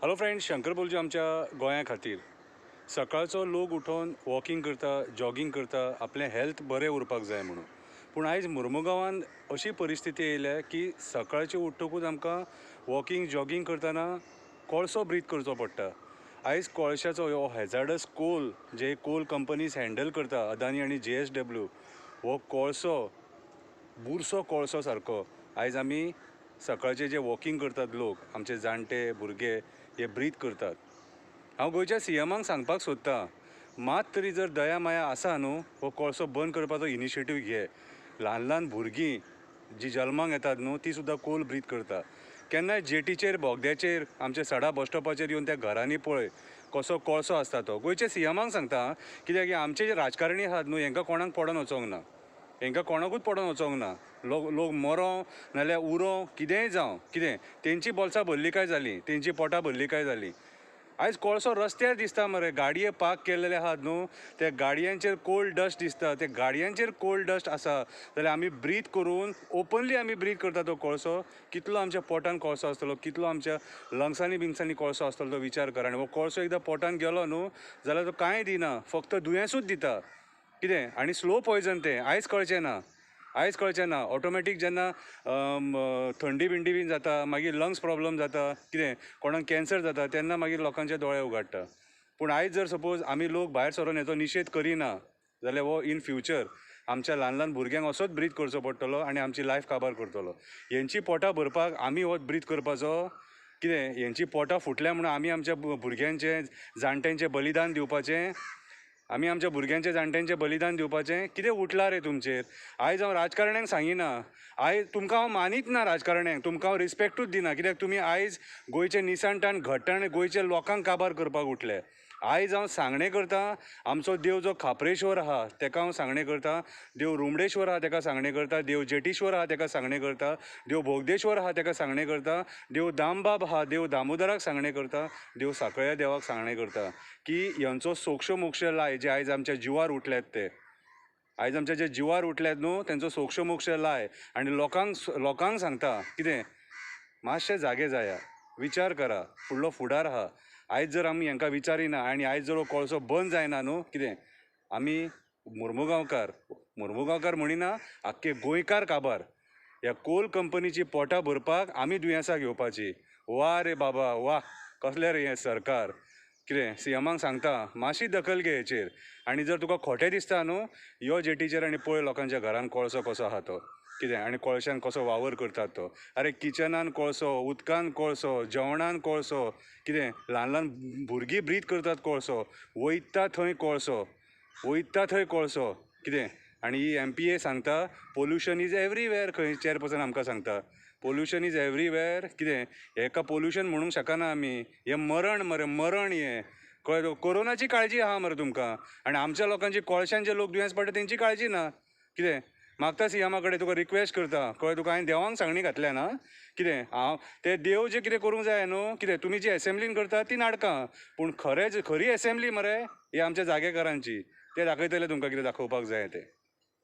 Hello friends, Shankar बोलचे आमच्या गोंया खातीर सकाळचो लोक उठून वॉकिंग करता, जॉगिंग करता, आपलें हेल्थ बरें उरपाक जाय म्हणून. पूण आयज मुर्मुगांवान अशी परिस्थिती येयल्या की सकाळचें उठ्ठकूच आमकां वॉकिंग जॉगिंग करतना कोळसो ब्रीथ करचो पडटा. आयज कोळशाचो हो हॅजार्डस कोल जे कोल कंपनीज हँडल करता, अदानी आनी JSW, हो कोळसो बुरसो कोळसो सारको आयज आमी सकाळचे जे वॉकिंग करतात लोक, आमचे जाणटे भुरगे हे ब्रीथ करतात. हांव गोंयच्या CMाक सांगपाक सोदतां, मात तरी जर दया माया आसा न्हू, हो कोळसो बंद करपाचो इनिशिएटीव घे. ल्हान ल्हान भुरगीं जी जल्माक येतात न्हू, ती सुद्दां कोल ब्रीथ करता. केन्नाय जेटीचेर बोगद्याचेर आमच्या सडा बस स्टॉपाचेर येवन त्या घरांनी पळय कसो कोळसो आसता तो. गोंयच्या CMाक सांगता, कित्याक आमचे जे राजकारणी आहात न्हू, हांकां कोणाक पडोन वचोंक ना. हांकां कोणाकूच पडोन वचोंक ना. लोक मरो नाल्यार उरो कितेंय जावं, कितें तेंची बोल्सां भरलीं काय जालीं, तेंची पोटां भरलीं काय जालीं. आयज कोळसो रस्त्यार दिसता मरे, गाडये पार्क केल्लेले आहात न्हू, त्या गाडयांचेर कोल्ड डस्ट दिसता. ते गाडयांचेर कोल्ड डस्ट आसा जाल्यार आमी ब्रीथ करून ओपनली आमी ब्रीथ करता तो कोळसो. कितलो आमच्या पोटान कोळसो आसतलो, कितलो आमच्या लंग्सांनी बिंग्सांनी कोळसो आसतलो तो विचार करा. आनी हो कोळसो एकदां पोटान गेलो न्हू जाल्यार तो कांय दिना, फक्त दुयेंसूच दिता. कितें आनी स्लो पॉयजन तें आयज कळचें ना. ऑटोमॅटीक जेन्ना थंडी बिंडी बीन जाता, मागीर लंग्स प्रॉब्लम जाता, कितें कोणाक कॅन्सर जाता, तेन्ना मागीर लोकांचे दोळे उगाडटा. पूण आयज जर सपोज आमी लोक भायर सरोन हेचो निशेध करिना जाल्यार हो इन फ्युचर आमच्या ल्हान ल्हान भुरग्यांक असोच ब्रीथ करचो पडटलो आनी आमची लायफ काबार करतलो. हेंची पोटां भरपाक आमी हो ब्रीथ करपाचो, कितें हेंची पोटां फुटल्या म्हणून आमी आमच्या भुरग्यांचें जाणट्यांचें बलिदान दिवपाचें, आमी आमच्या भुरग्यांच्या जाणट्यांचें बलिदान दिवपाचें. कितें उठलां रे तुमचेर? आयज हांव राजकारण्यांक सांगिना, आयज तुमकां हांव मानीत ना. राजकारण्यांक तुमकां हांव रिस्पेक्टूच दिना, कित्याक तुमी आयज गोंयचे निसाणटान घट्टाण गोंयच्या लोकांक काबार करपाक उठले. आयज हांव सांगणें करतां, आमचो देव जो खापरेश्वर आहा तेका हांव सांगणें करतां, देव रुमडेश्वर आहा तेका सांगणें करतां, देव जेटीश्वर आहा तेका सांगणें करतां, देव बोगदेश्वर आहा तेका सांगणें करतां, देव दामबाब आहा, देव दामोदराक सांगणें करतां, देव सांकळ्या देवाक सांगणें करतां की हेंचो सोक्ष मोक्ष लाय जे आयज आमच्या जिवार उठल्यात ते. आयज आमच्या जे जिवार उठल्यात न्हू तेंचो सोक्ष मोक्ष लाय. आनी लोकांक सांगता, कितें मातशें जागे जाया, विचार करा, फुडलो फुडार आहा. आयज जर आमी हांकां विचारिना आनी आयज जर हो कोळसो बंद जायना न्हू, कितें आमी मुर्मुगांवकार म्हणिना, आख्खे गोंयकार काबार. ह्या कोल कंपनीची पोटां भरपाक आमी दुयेंसां घेवपाची. वा रे बाबा वा, कसलें रे हें सरकार. कितें CMाक सांगता, मातशी दखल घे हेचेर. आनी जर तुका खोटें दिसता न्हू, यो जेटीचेर आनी पळय लोकांच्या घरान कोळसो कसो आहा तो, कितें आनी कोळशान कसो वावर करतात तो. अरे किचनान कोळसो, उदकान कोळसो, जेवणान कोळसो, कितें ल्हान ल्हान भुरगीं ब्रीथ करतात कोळसो, वयता थंय कोळसो, कितें आनी ही MPA सांगता पोल्युशन इज एवरीवेर. खंय चॅरपर्सन आमकां सांगता पोल्युशन इज एवरीवेर. कितें हेका पोल्युशन म्हणूंक शकना आमी, हें मरण मरे, मरण हें. कळ्ळें? कोरोनाची काळजी आहा मरे तुमकां, आनी आमच्या लोकांची कोळशान जे लोक दुयेंस पडटा तेंची काळजी ना. कितें मागता CMा कडेन, तुका रिक्वेस्ट करता, कळ्ळें तुका. हांवें देवांक सांगणी घातल्या ना, कितें हांव ते देव जे कितें करूंक जाय न्हू, कितें तुमी जी असेंब्लीन करता ती नाटकां, पूण खरी असेंब्ली मरे ही आमच्या जागेकारांची. ते दाखयतले तुमकां कितें दाखोवपाक जाय तें.